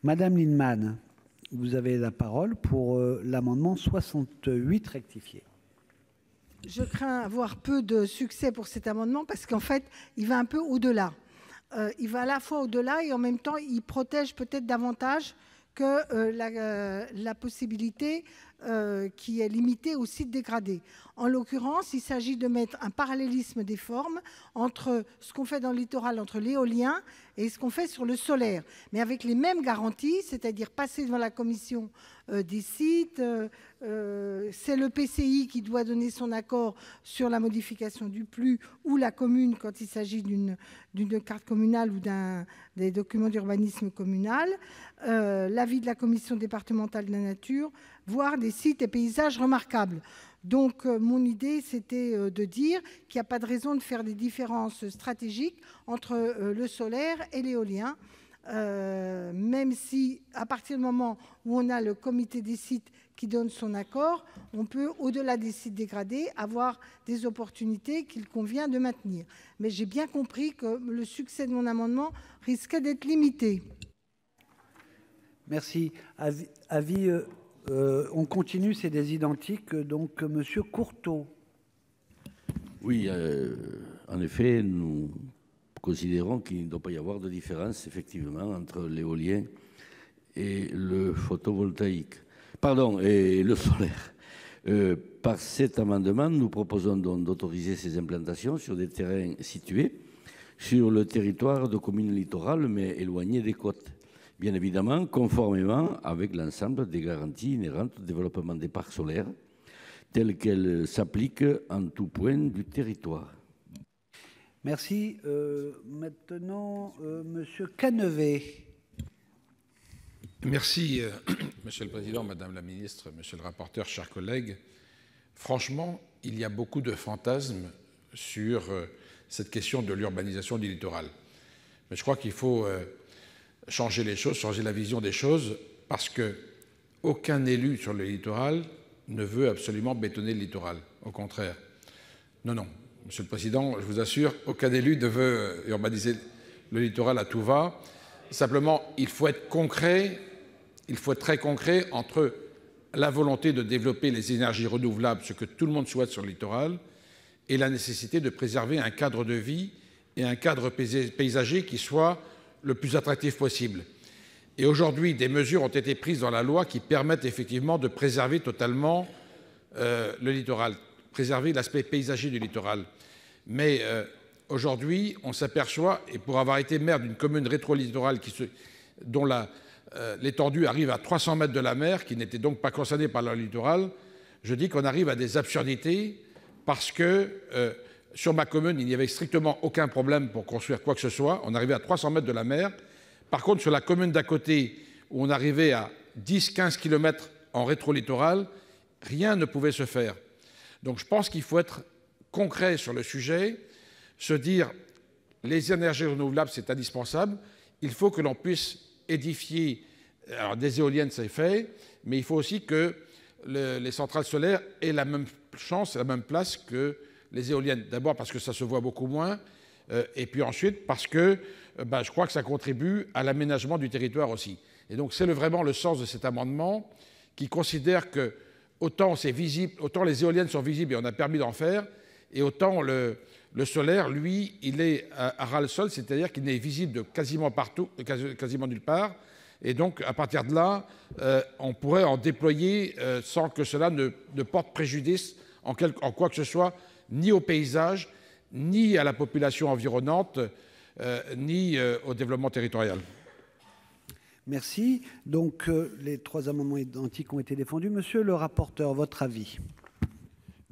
Madame Lienemann, vous avez la parole pour l'amendement 68 rectifié. Je crains avoir peu de succès pour cet amendement parce qu'en fait, il va un peu au-delà. Il va à la fois au-delà et en même temps, il protège peut-être davantage que la possibilité qui est limitée aux sites dégradés. En l'occurrence, il s'agit de mettre un parallélisme des formes entre ce qu'on fait dans le littoral, entre l'éolien et ce qu'on fait sur le solaire, mais avec les mêmes garanties, c'est-à-dire passer devant la commission des sites. C'est le PCI qui doit donner son accord sur la modification du PLU ou la commune quand il s'agit d'une carte communale ou des documents d'urbanisme communal, l'avis de la commission départementale de la nature, voire des sites et paysages remarquables. Donc, mon idée, c'était de dire qu'il n'y a pas de raison de faire des différences stratégiques entre le solaire et l'éolien, même si, à partir du moment où on a le comité des sites qui donne son accord, on peut, au-delà des sites dégradés, avoir des opportunités qu'il convient de maintenir. Mais j'ai bien compris que le succès de mon amendement risquait d'être limité. Merci. On continue, c'est des identiques. Donc, Monsieur Courteau. Oui, en effet, nous considérons qu'il ne doit pas y avoir de différence, effectivement, entre l'éolien et le photovoltaïque. Pardon, et le solaire. Par cet amendement, nous proposons donc d'autoriser ces implantations sur des terrains situés sur le territoire de communes littorales, mais éloignés des côtes. Bien évidemment, conformément avec l'ensemble des garanties inhérentes au développement des parcs solaires, telles qu'elles s'appliquent en tout point du territoire. Merci. Maintenant, Monsieur Canevet. Merci, Monsieur le Président, Madame la Ministre, Monsieur le rapporteur, chers collègues. Franchement, il y a beaucoup de fantasmes sur cette question de l'urbanisation du littoral. Mais je crois qu'il faut changer les choses, changer la vision des choses, parce qu'aucun élu sur le littoral ne veut absolument bétonner le littoral. Au contraire. Non. Monsieur le Président, je vous assure, aucun élu ne veut urbaniser le littoral à tout va. Simplement, il faut être concret. Il faut être très concret entre la volonté de développer les énergies renouvelables, ce que tout le monde souhaite sur le littoral, et la nécessité de préserver un cadre de vie et un cadre paysager qui soit le plus attractif possible. Et aujourd'hui, des mesures ont été prises dans la loi qui permettent effectivement de préserver totalement le littoral, préserver l'aspect paysager du littoral. Mais aujourd'hui, on s'aperçoit, et pour avoir été maire d'une commune rétro-littorale dont l'étendue arrive à 300 mètres de la mer, qui n'était donc pas concernée par le littoral, je dis qu'on arrive à des absurdités parce que sur ma commune, il n'y avait strictement aucun problème pour construire quoi que ce soit. On arrivait à 300 mètres de la mer. Par contre, sur la commune d'à côté, où on arrivait à 10-15 km en rétro-littoral, rien ne pouvait se faire. Donc je pense qu'il faut être concret sur le sujet, se dire les énergies renouvelables, c'est indispensable. Il faut que l'on puisse édifier, alors des éoliennes c'est fait, mais il faut aussi que les centrales solaires aient la même chance, la même place que les éoliennes. D'abord parce que ça se voit beaucoup moins, et puis ensuite parce que je crois que ça contribue à l'aménagement du territoire aussi. Et donc c'est vraiment le sens de cet amendement qui considère que autant c'est visible, autant les éoliennes sont visibles et on a permis d'en faire, et autant le solaire, lui, il est à ras-le-sol, c'est-à-dire qu'il n'est visible de quasiment partout, quasiment nulle part. Et donc, à partir de là, on pourrait en déployer sans que cela ne porte préjudice en quoi que ce soit, ni au paysage, ni à la population environnante, ni au développement territorial. Merci. Donc, les trois amendements identiques ont été défendus. Monsieur le rapporteur, votre avis?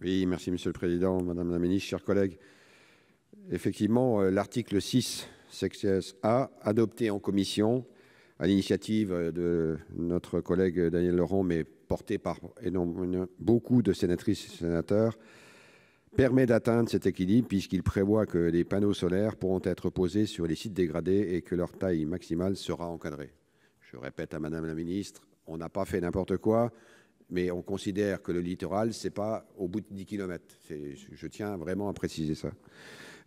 Oui, merci Monsieur le Président, Madame la Ministre, chers collègues. Effectivement, l'article 6, section A, adopté en commission à l'initiative de notre collègue Daniel Laurent, mais porté par beaucoup de sénatrices et sénateurs, permet d'atteindre cet équilibre puisqu'il prévoit que les panneaux solaires pourront être posés sur les sites dégradés et que leur taille maximale sera encadrée. Je répète à Madame la Ministre, on n'a pas fait n'importe quoi, mais on considère que le littoral, ce n'est pas au bout de 10 km. Je tiens vraiment à préciser ça.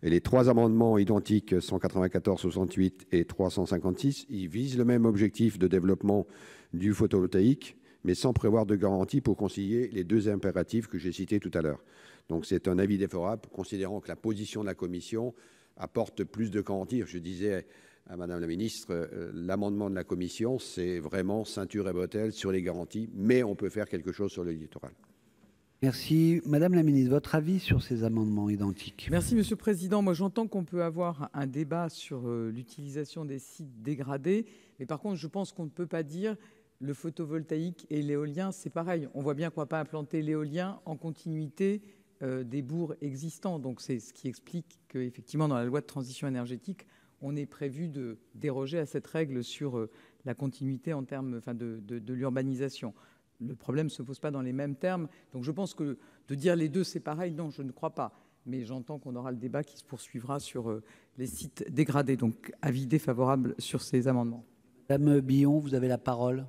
Et les 3 amendements identiques, 194, 68 et 356, ils visent le même objectif de développement du photovoltaïque, mais sans prévoir de garantie pour concilier les 2 impératifs que j'ai cités tout à l'heure. Donc c'est un avis défavorable, considérant que la position de la Commission apporte plus de garanties. Je disais à Madame la Ministre, l'amendement de la Commission, c'est vraiment ceinture et bretelles sur les garanties, mais on peut faire quelque chose sur le littoral. Merci. Madame la Ministre, votre avis sur ces amendements identiques? Merci, Monsieur le Président. Moi, j'entends qu'on peut avoir un débat sur l'utilisation des sites dégradés, mais par contre, je pense qu'on ne peut pas dire le photovoltaïque et l'éolien, c'est pareil. On voit bien qu'on ne va pas implanter l'éolien en continuité des bourgs existants. Donc, c'est ce qui explique qu'effectivement, dans la loi de transition énergétique, on est prévu de déroger à cette règle sur la continuité en termes de l'urbanisation. Le problème ne se pose pas dans les mêmes termes. Donc je pense que de dire les deux, c'est pareil, non, je ne crois pas. Mais j'entends qu'on aura le débat qui se poursuivra sur les sites dégradés. Donc avis défavorable sur ces amendements. Madame Billon, vous avez la parole.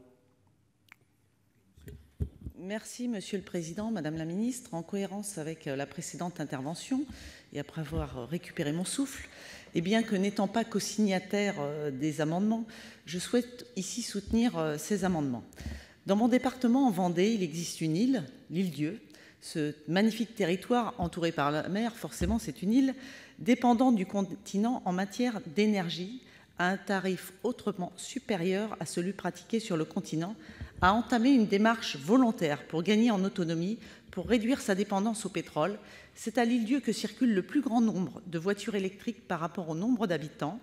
Merci, Monsieur le Président. Madame la Ministre, en cohérence avec la précédente intervention et après avoir récupéré mon souffle, et bien que n'étant pas co-signataire des amendements, je souhaite ici soutenir ces amendements. Dans mon département, en Vendée, il existe une île, l'île Dieu. Ce magnifique territoire entouré par la mer, forcément c'est une île, dépendant du continent en matière d'énergie, à un tarif autrement supérieur à celui pratiqué sur le continent, a entamé une démarche volontaire pour gagner en autonomie, pour réduire sa dépendance au pétrole. C'est à l'île Dieu que circule le plus grand nombre de voitures électriques par rapport au nombre d'habitants.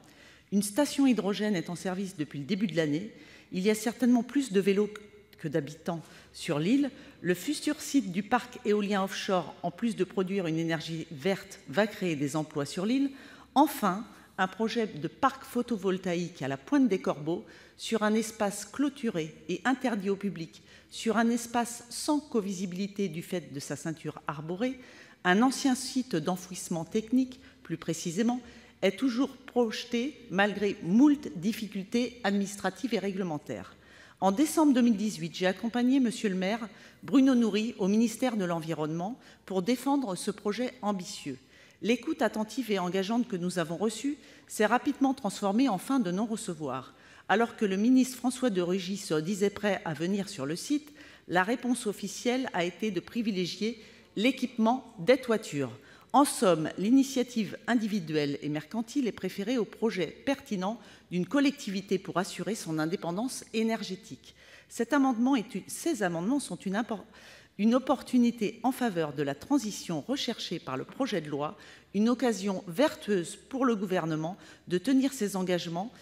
Une station hydrogène est en service depuis le début de l'année. Il y a certainement plus de vélos que d'habitants sur l'île. Le futur site du parc éolien offshore, en plus de produire une énergie verte, va créer des emplois sur l'île. Enfin, un projet de parc photovoltaïque à la Pointe des Corbeaux, sur un espace clôturé et interdit au public, sur un espace sans covisibilité du fait de sa ceinture arborée, un ancien site d'enfouissement technique, plus précisément, est toujours projeté malgré moult difficultés administratives et réglementaires. En décembre 2018, j'ai accompagné Monsieur le maire Bruno Noury au ministère de l'Environnement pour défendre ce projet ambitieux. L'écoute attentive et engageante que nous avons reçue s'est rapidement transformée en fin de non-recevoir. Alors que le ministre François de Rugy se disait prêt à venir sur le site, la réponse officielle a été de privilégier l'équipement des toitures. En somme, l'initiative individuelle et mercantile est préférée au projet pertinent d'une collectivité pour assurer son indépendance énergétique. Ces amendements sont une opportunité en faveur de la transition recherchée par le projet de loi, une occasion vertueuse pour le gouvernement de tenir ses engagements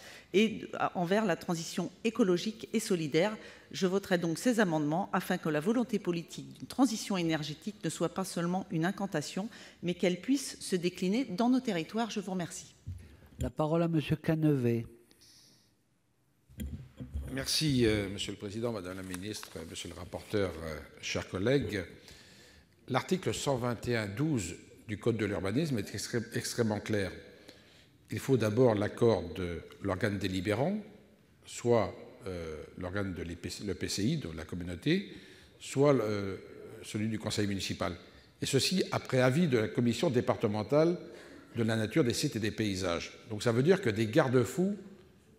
envers la transition écologique et solidaire. Je voterai donc ces amendements afin que la volonté politique d'une transition énergétique ne soit pas seulement une incantation, mais qu'elle puisse se décliner dans nos territoires. Je vous remercie. La parole à Monsieur Canevet. Merci, Monsieur le Président, Madame la Ministre, Monsieur le rapporteur, chers collègues. L'article 121-12 du Code de l'urbanisme est extrêmement clair. Il faut d'abord l'accord de l'organe délibérant, soit l'organe de l'EPCI, de la communauté, soit celui du conseil municipal. Et ceci après avis de la commission départementale de la nature, des sites et des paysages. Donc ça veut dire que des garde-fous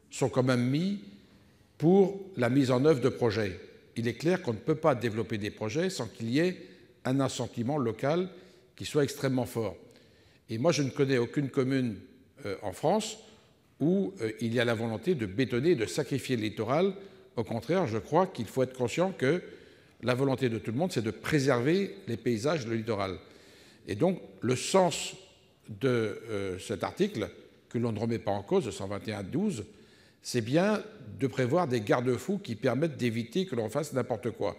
sont quand même mis pour la mise en œuvre de projets. Il est clair qu'on ne peut pas développer des projets sans qu'il y ait un assentiment local qui soit extrêmement fort. Et moi, je ne connais aucune commune en France où il y a la volonté de bétonner, de sacrifier le littoral. Au contraire, je crois qu'il faut être conscient que la volonté de tout le monde, c'est de préserver les paysages, le littoral. Et donc, le sens de cet article, que l'on ne remet pas en cause, de 121-12, c'est bien de prévoir des garde-fous qui permettent d'éviter que l'on fasse n'importe quoi.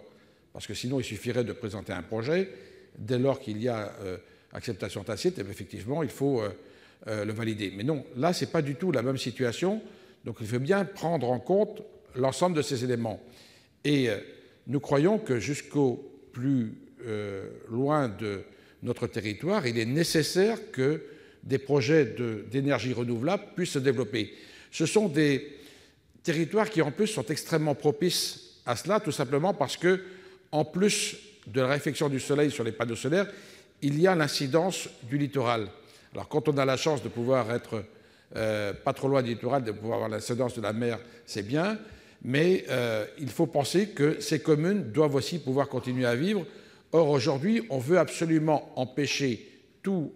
Parce que sinon, il suffirait de présenter un projet. Dès lors qu'il y a acceptation tacite, effectivement, il faut le valider. Mais non, là, ce n'est pas du tout la même situation. Donc, il faut bien prendre en compte l'ensemble de ces éléments. Et nous croyons que jusqu'au plus loin de notre territoire, il est nécessaire que des projets d'énergie renouvelable puissent se développer. Ce sont des territoires qui, en plus, sont extrêmement propices à cela, tout simplement parce que, en plus de la réflexion du soleil sur les panneaux solaires, il y a l'incidence du littoral. Alors quand on a la chance de pouvoir être pas trop loin du littoral, de pouvoir avoir l'incidence de la mer, c'est bien, mais il faut penser que ces communes doivent aussi pouvoir continuer à vivre. Or, aujourd'hui, on veut absolument empêcher tout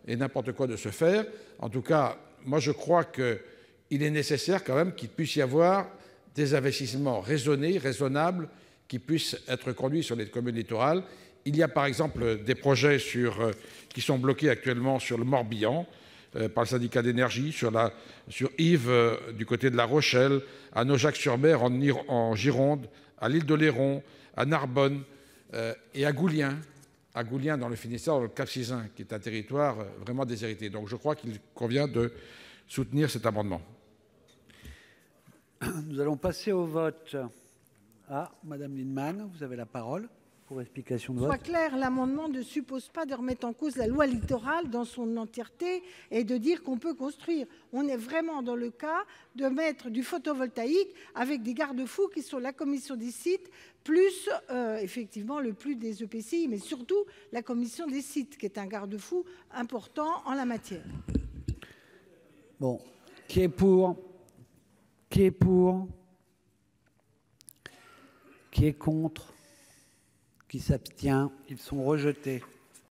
et n'importe quoi de se faire. En tout cas, moi, je crois qu'il est nécessaire quand même qu'il puisse y avoir des investissements raisonnés, raisonnables, qui puissent être conduits sur les communes littorales. Il y a par exemple des projets qui sont bloqués actuellement sur le Morbihan par le syndicat d'énergie, sur Yves du côté de La Rochelle, à Naujac-sur-Mer en Gironde, à l'île d'Oléron, à Narbonne et à Goulien dans le Finistère, dans le Cap-Sizun, qui est un territoire vraiment déshérité. Donc je crois qu'il convient de soutenir cet amendement. Nous allons passer au vote. Ah, Madame Lienemann, vous avez la parole pour explication de vote. Soit clair, l'amendement ne suppose pas de remettre en cause la loi littorale dans son entièreté et de dire qu'on peut construire. On est vraiment dans le cas de mettre du photovoltaïque avec des garde-fous qui sont la commission des sites, plus effectivement le plus des EPCI, mais surtout la commission des sites, qui est un garde-fou important en la matière. Bon, qui est pour? Qui est pour? Qui est contre? Qui s'abstient? Ils sont rejetés.